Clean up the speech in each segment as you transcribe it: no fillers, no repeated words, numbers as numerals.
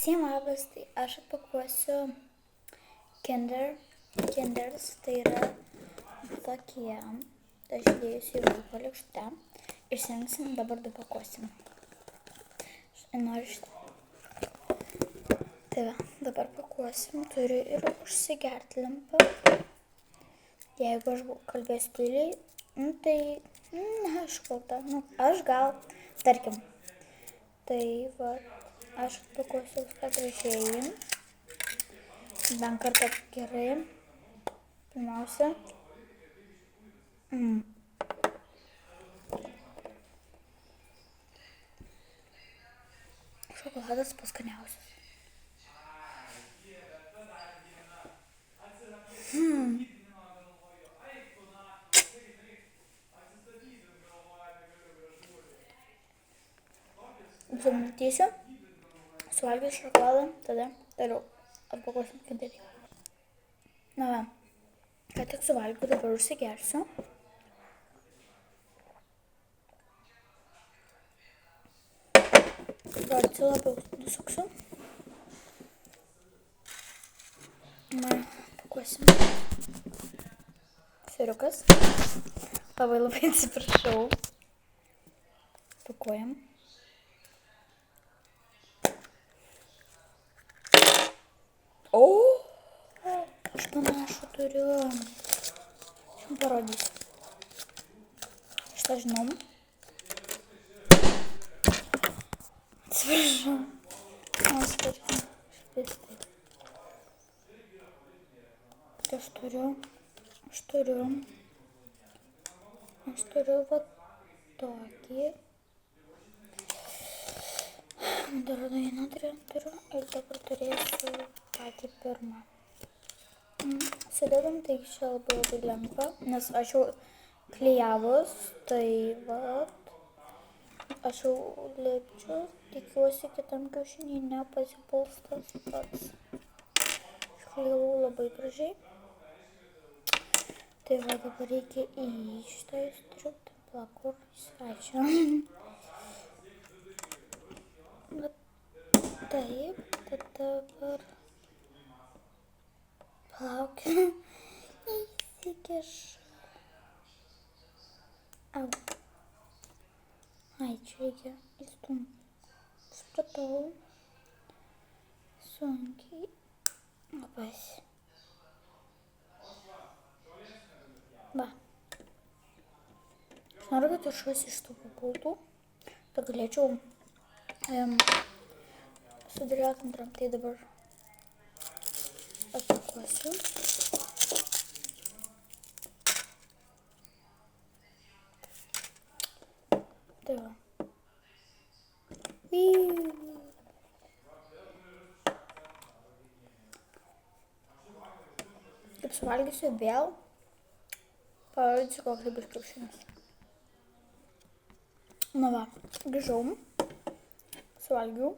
Visiems labas, tai aš atpakuosiu kinders, tai yra tokie, aš dėjusi į vaiko lėkštę, išsirinksim, dabar pakuosim. Noriu šitą. Tai va, dabar pakuosim, turiu ir užsigerti lempą. Jeigu aš kalbėsiu tyliai, tai aš kalta, aš gal, tarkim. Tai va, aš atpakuosiu viską gražiai. Dar kartą gerai. Pirmiausia. Šokoladas paskaniausias. Apsimatysiu, suvalgysiu šokoladą, tada toliau atpakuosim kinderį. Na va, ką tik suvalgiau, dabar užsigersiu. Varciu labiau nusuksiu. Na, pakuosim. Siriukas. Labai atsiprašau. Pakuojam. Aš panašu turiu. Šiam parodysiu. Šitą žinom. Atsiprašau. Aš turiu va tokį. Dar vieną turiu ir dabar turėsiu patį pirmą. Sudedam, tai čia labai lengva, nes aš jau klijavus, tai va, aš jau lipdžiu, tikiuosi kitam kiaušiniui nepasipuls tas pats. Išklijavau labai gražiai. Tai va, dabar reikia į šitą įstriukti, plakur svečio. Taip, tad dabar palaukiu, neįsikišu. Au. Ai, čia reikia įstumti. Supratau. Sunkiai. Labai. Va. Aš noriu, kad kažkas iš tų papultų. Tai galėčiau sudėlioti antram. Tai dabar atpakuosiu. Tai va. Kaip suvalgysiu vėl, parodysiu, koks tai bus kiaušinis. Na va, grįžau, suvalgiau.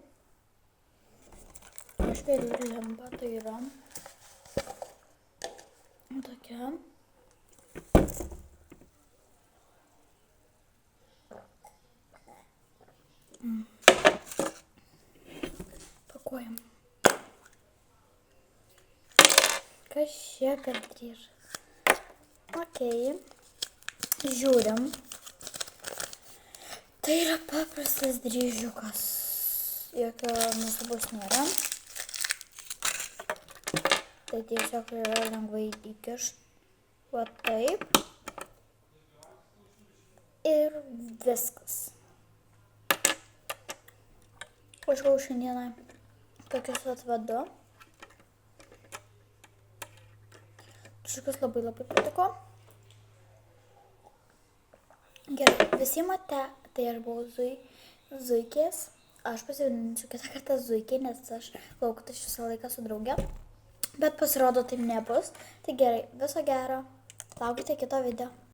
Aš vėliau lempą, tai yra tokia. Pakuojam. Kas čia per dryžas? Okei. Žiūrim. Tai yra paprastas dryžiukas. Jokio nuostabos nėra. Tai tiesiog yra lengvai įkišt. Va taip. Ir viskas. Aš gal šiandieną tokius atvedu. Šikas labai patiko. Gerai, visi mate, tai aš buvau zuikės. Aš pasivadinsiu kitą kartą zuikė, nes aš galvoju, kad aš visą laiką su drauge. Bet pasirodo taip nebus. Tai gerai, viso gero. Laukite kito video.